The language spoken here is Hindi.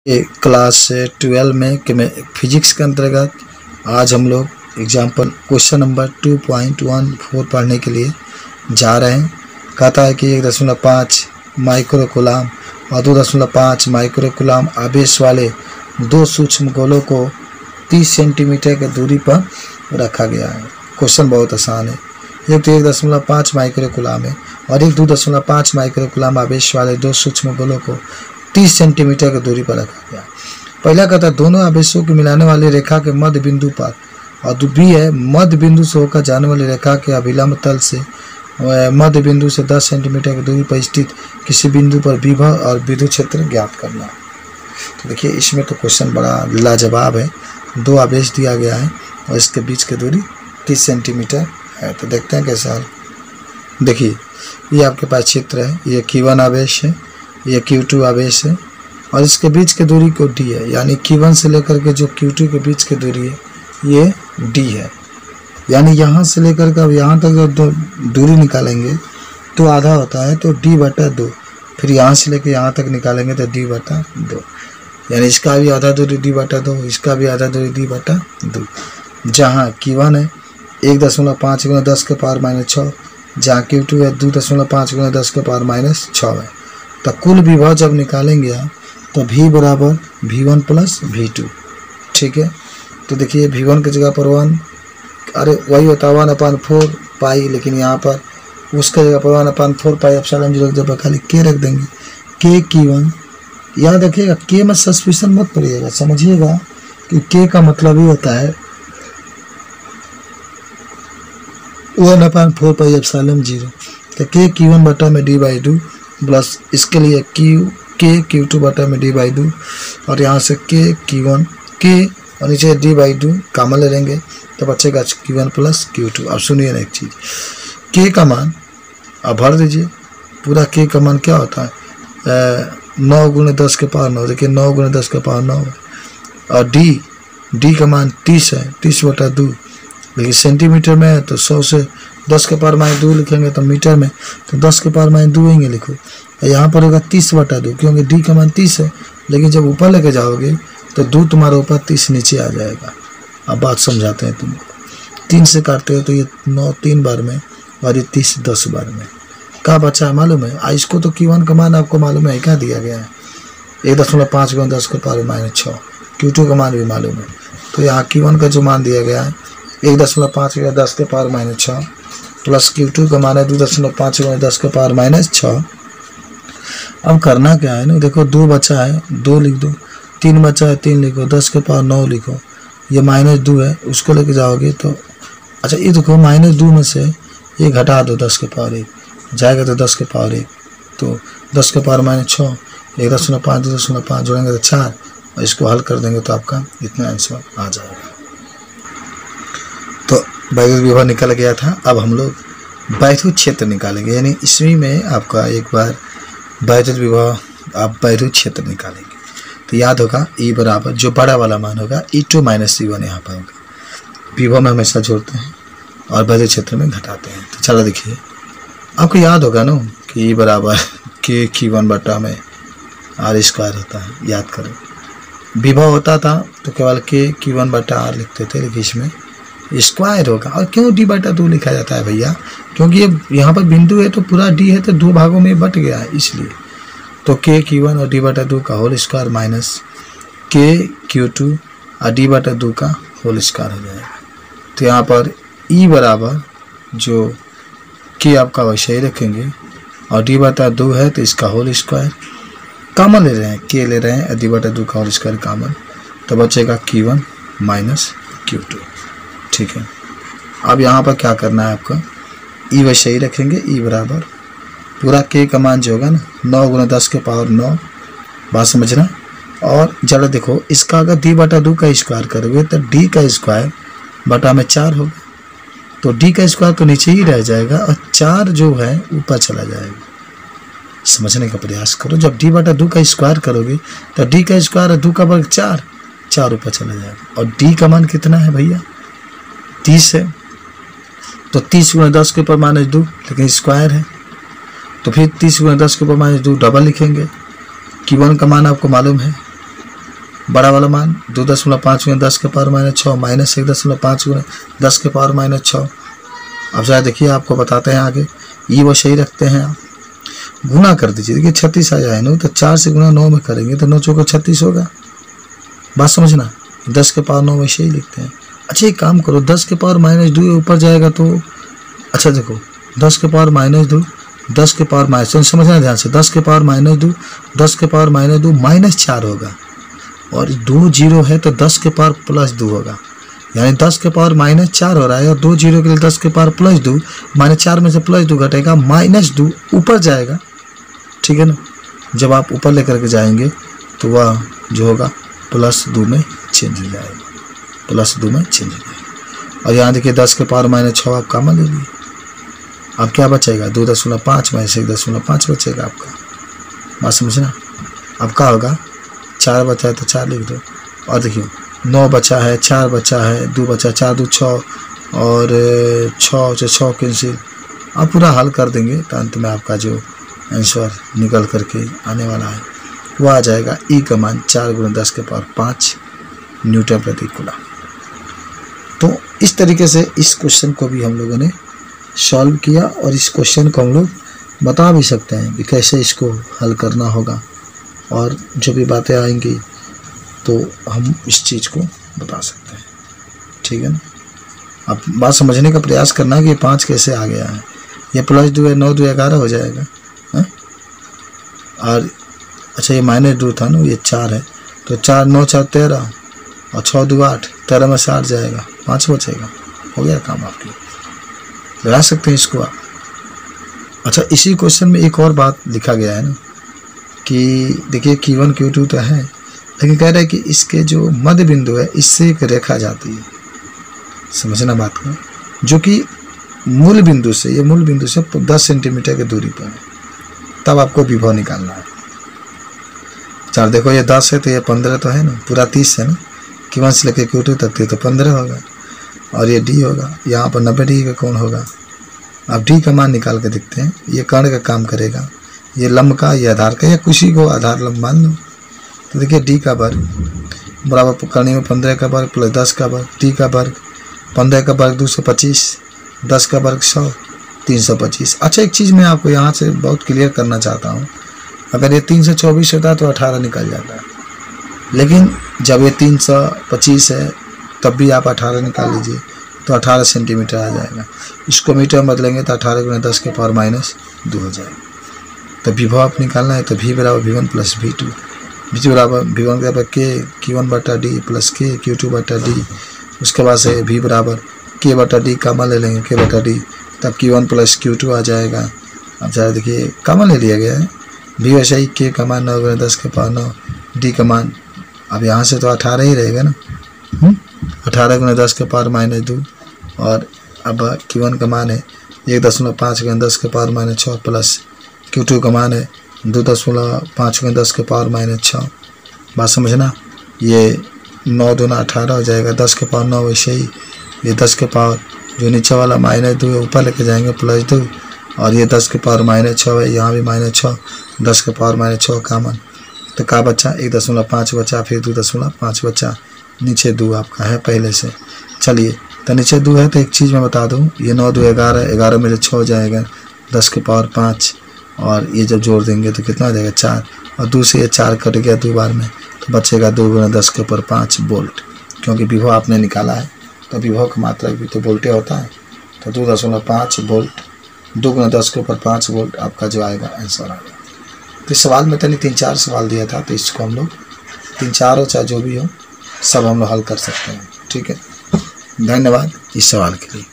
क्लास 12 में फिजिक्स के अंतर्गत आज हम लोग एग्जाम्पल क्वेश्चन नंबर 2.14 पढ़ने के लिए जा रहे हैं। कहता है कि 1.5 माइक्रो कूलाम और 2.5 माइक्रो कूलाम आवेश वाले दो सूक्ष्म गोलों को 30 सेंटीमीटर की दूरी पर रखा गया है। क्वेश्चन बहुत आसान है। एक तो 1.5 माइक्रो कूलाम है और एक 2.5 माइक्रो कूलाम आवेश वाले दो सूक्ष्म गोलों को 30 सेंटीमीटर की दूरी पर रखा गया। पहला कहता है दोनों आवेशों को मिलाने वाली रेखा के मध्य बिंदु पर, और बी है मध्य बिंदु से होकर जाने वाली रेखा के अभिलंब तल से मध्य बिंदु से 10 सेंटीमीटर की दूरी पर स्थित किसी बिंदु पर विभव और विद्युत क्षेत्र ज्ञात करना। तो देखिए इसमें तो क्वेश्चन बड़ा लाजवाब है। दो आवेश दिया गया है और इसके बीच की दूरी 30 सेंटीमीटर है। तो देखते हैं कैसा हल। देखिए ये आपके पास चित्र है, ये Q1 आवेश है, ये Q2 आवेश है और इसके बीच की दूरी को D है, यानी Q1 से लेकर के जो Q2 के बीच की दूरी है ये D है। यानी यहाँ से लेकर के अब यहाँ तक जब दूरी निकालेंगे तो आधा होता है तो D/2, फिर यहाँ से लेकर यहाँ तक निकालेंगे तो D/2, यानी इसका भी आधा दूरी D/2, इसका भी आधा दूरी D/2। जहाँ Q1 है 1.5 × 10⁻⁻6, जहाँ Q2 है 2.5 × 10⁻⁻6 है। तो कुल विभव जब निकालेंगे तो V बराबर V1 + V2। ठीक है, तो देखिए V1 की जगह पर 1, अरे वही होता है 1/4 पाई, लेकिन यहाँ पर उसका जगह पर 1/4 पाई ε0 जब खाली K रख देंगे। K Q1, याद रखिएगा K में सस्पेंशन मत पड़िएगा, समझिएगा कि K का मतलब ही होता है 1/4 पाई ε0। तो K Q1 बटा में D/2 प्लस इसके लिए K Q2 बटा में D/2 और यहाँ से K Q1 K और नीचे D/2 कॉमन ले लेंगे तो बचेगा Q1 + Q2। अब सुनिए ना एक चीज़, K का मान अब भर दीजिए। पूरा K का मान क्या होता है 9 × 10⁻9। देखिए 9 × 10⁻9 है और D का मान 30 है, 30/2। लेकिन सेंटीमीटर में है तो 100 से 10⁻2 लिखेंगे, तो मीटर में तो 10⁻2 ही लिखो। यहाँ पर होगा 30/2 क्योंकि D का मान 30 है, लेकिन जब ऊपर लेके जाओगे तो 2 तुम्हारे ऊपर 30 नीचे आ जाएगा। अब बात समझाते हैं तुमको। 3 से काटते हो तो ये 9 3 बार में और ये 30 10 बार में। क्या बचा है मालूम है? इसको तो Q1 का मान आपको मालूम है, क्या दिया गया है 1.5 × 10⁻⁻6। Q2 का मान भी मालूम है, तो यहाँ Q1 का जो मान दिया गया है 1.5 × 10⁻6 प्लस Q2 का मान है 2.5 × 10⁻6। अब करना क्या है ना, देखो 2 बचा है 2 लिख दो, 3 बचा है 3 लिखो, 10⁻9 लिखो, ये -2 है उसको लेके जाओगे तो अच्छा ये देखो -2 में से ये घटा दो 10⁻1 जाएगा तो 10⁻1, तो 10⁻6 1.5 2.5 जोड़ेंगे तो 4 और इसको हल कर देंगे तो आपका इतना आंसर आ जाएगा। तो वैद्युत विभव निकल गया था। अब हम लोग वैद्युत क्षेत्र निकालेंगे, यानी इसमें में आपका एक बार वैद्युत विभव आप वैद्युत क्षेत्र निकालेंगे तो याद होगा E बराबर जो बड़ा वाला मान होगा E2 - E1 यहाँ पर होगा। विभव में हमेशा जोड़ते हैं और वैद्युत क्षेत्र में घटाते हैं। तो चलो देखिए आपको याद होगा ना कि E बराबर K Q1 बटा में R² होता है। याद करो विभव होता था तो केवल K Q1 बटा R लिखते थे, लेकिन इसमें स्क्वायर होगा। और क्यों D/2 लिखा जाता है भैया? क्योंकि ये यहाँ पर बिंदु है तो पूरा D है तो 2 भागों में बट गया है, इसलिए। तो K Q1 और D/2 का whole square minus K Q2 और D/2 का होल स्क्वायर हो जाएगा। तो यहाँ पर E बराबर जो K आपका वैसे ही रखेंगे और D/2 है तो इसका होल स्क्वायर कॉमन ले रहे हैं, K ले रहे हैं और D/2 का होल स्क्वायर कॉमन, तो बचेगा Q1 - Q2। ठीक है, अब यहाँ पर क्या करना है आपका, E वैसे ही रखेंगे। E बराबर पूरा K का मान जो होगा ना 9 × 10⁻9, बात समझना। और जरा देखो इसका अगर D/2 का स्क्वायर करोगे तो D का स्क्वायर बटा में 4 होगा, तो D का स्क्वायर तो नीचे ही रह जाएगा और 4 जो है ऊपर चला जाएगा। समझने का प्रयास करो, जब D/2 का स्क्वायर करोगे तो D का स्क्वायर और 2 का वर्ग 4 ऊपर चला जाएगा। और D का मान कितना है भैया 30 है, तो 30 × 10⁻2 लेकिन स्क्वायर है, तो फिर 30 × 10⁻2 डबल लिखेंगे। Q1 का मान आपको मालूम है बड़ा वाला मान 2.5 गुना 10 के पावर माइनस 6 माइनस 1.5 गुना 10 के पावर माइनस 6। अब जरा देखिए आपको बताते हैं आगे, ये वो सही रखते हैं आप, गुना कर दीजिए। देखिए 36 आ जाए ना, तो 4 से गुना 9 में करेंगे तो 9 चौको 36 होगा। बात समझना, 10 के पावर 9 वैसे ही लिखते हैं। अच्छा एक काम करो, 10 के पावर माइनस 2 ऊपर जाएगा तो, अच्छा देखो 10 के पावर माइनस 2 10 के पावर माइनस, समझना ध्यान से, 10 के पावर माइनस 2 10 के पावर माइनस 2 माइनस 4 होगा, और 2 जीरो है तो 10 के पावर प्लस 2 होगा, यानी 10 के पावर माइनस 4 हो रहा है, और 2 जीरो के लिए 10 के पावर प्लस 2, माइनस 4 में से प्लस 2 घटेगा, माइनस 2 ऊपर जाएगा, ठीक है ना। जब आप ऊपर लेकर के जाएंगे तो वह जो होगा प्लस 2 में चेंज हो जाएगा, प्लस 2 में चेंज हो जाएगा। और यहाँ देखिए 10 के पावर माइनस 6 आप कॉमन ले लिए, अब क्या बचेगा 2.5 में से 1.5 बचेगा आपका। बात समझना, अब क्या होगा, 4 बचा है तो 4 लिख दो, और देखिए 9 बचा है, 4 बचा है, 2 बचा, 4 2 6, और 6 से 6 कैंसिल। अब पूरा हल कर देंगे तो अंत में आपका जो आंसर निकल करके आने वाला है वो आ जाएगा ई का मान 4 गुना 10 के पावर 5 न्यूटन प्रति कूलम। तो इस तरीके से इस क्वेश्चन को भी हम लोगों ने सॉल्व किया, और इस क्वेश्चन को हम लोग बता भी सकते हैं कि कैसे इसको हल करना होगा, और जो भी बातें आएंगी तो हम इस चीज़ को बता सकते हैं, ठीक है ना। अब बात समझने का प्रयास करना है कि 5 कैसे आ गया है, ये प्लस 2 है, 9 2 11 हो जाएगा है? और अच्छा ये माइनस 2 था ना, ये 4 है, तो 4 9 4 13, और 6 2 8, 13 में से 8 जाएगा, 5 बचेगा, हो गया काम आपकी, लगा सकते हैं इसको आप। अच्छा इसी क्वेश्चन में एक और बात लिखा गया है ना कि देखिए Q1 Q2 तो है, लेकिन कह रहा है कि इसके जो मध्य बिंदु है इससे एक रेखा जाती है, समझना बात को, जो कि मूल बिंदु से, ये मूल बिंदु से 10 सेंटीमीटर की दूरी पर है, तब आपको विभव निकालना है। चल देखो ये 10 है तो ये 15 तो है ना, पूरा 30 है ना, Q1 से लेकर Q2 तक थे तो 15 होगा, और ये D होगा, यहाँ पर 90 डिग्री का कोण होगा। अब D का मान निकाल के देखते हैं, ये कर्ण का काम करेगा, ये लंब का, ये आधार का, या किसी को आधार लंब मान लो। तो देखिए D का वर्ग बराबर करनी में 15 का वर्ग प्लस 10 का वर्ग, D का वर्ग 15 का वर्ग 225, 10 का वर्ग 100, 325। अच्छा एक चीज़ मैं आपको यहाँ से बहुत क्लियर करना चाहता हूँ, अगर ये 324 होता तो 18 निकल जाता है, लेकिन जब ये 325 है तब भी आप 18 निकाल लीजिए तो 18 सेंटीमीटर आ जाएगा। इसको मीटर में बदलेंगे तो 18 गुना 10 के पावर माइनस 2 हो जाएगा। तो विभव आप निकालना है तो V बराबर V1 प्लस V2, V2 बराबर V1 बराबर K Q1 बटा D प्लस K Q2 बटा D, उसके बाद से V बराबर K बटा D कॉमन ले लेंगे, K बटा D, तब Q1 प्लस Q2 आ जाएगा। अब ज़रा देखिए कॉमन ले लिया गया है, V वैसे ही K का मान 9 गुना 10 के पावर 9, D का मान अब यहाँ से तो 18 ही रहेगा ना, 18 गुना 10 के पावर माइनस 2, और अब Q1 का मान है 1.5 गुना 10 के पावर माइनस 6 प्लस Q2 का मान है 2.5 गुना 10 के पावर माइनस 6। बात समझना, ये 9 दूना 18 हो जाएगा, 10 के पावर 9 वैसे ही, ये 10 के पावर जो नीचे वाला माइनस 2 है ऊपर लेके जाएंगे प्लस 2, और ये 10 के पावर माइनस 6 है, यहाँ भी माइनस 6, 10 के पावर माइनस 6 कॉमन, तो का बच्चा 1.5 बचा, फिर 2.5 बचा, नीचे 2 आपका है पहले से। चलिए तो नीचे 2 है तो एक चीज़ मैं बता दूं, ये 9 2 11, 11 में से 6 हो जाएगा, 10 के पावर 5, और ये जब जोड़ देंगे तो कितना हो जाएगा 4, और 2 से ये 4 कट गया 2 बार में, तो बचेगा 2 गुना 10 के ऊपर 5 वोल्ट, क्योंकि विभव आपने निकाला है तो विभव का मात्रा भी तो वोल्टे होता है, तो 2.5 वोल्ट, 2 गुना 10 के ऊपर 5 वोल्ट आपका जो आएगा आंसर आएगा। तो इस सवाल में तो 3-4 सवाल दिया था, तो इसको हम लोग 3-4 हो चाहे जो भी हो सब हम लोग हल कर सकते हैं, ठीक है। धन्यवाद इस सवाल के लिए।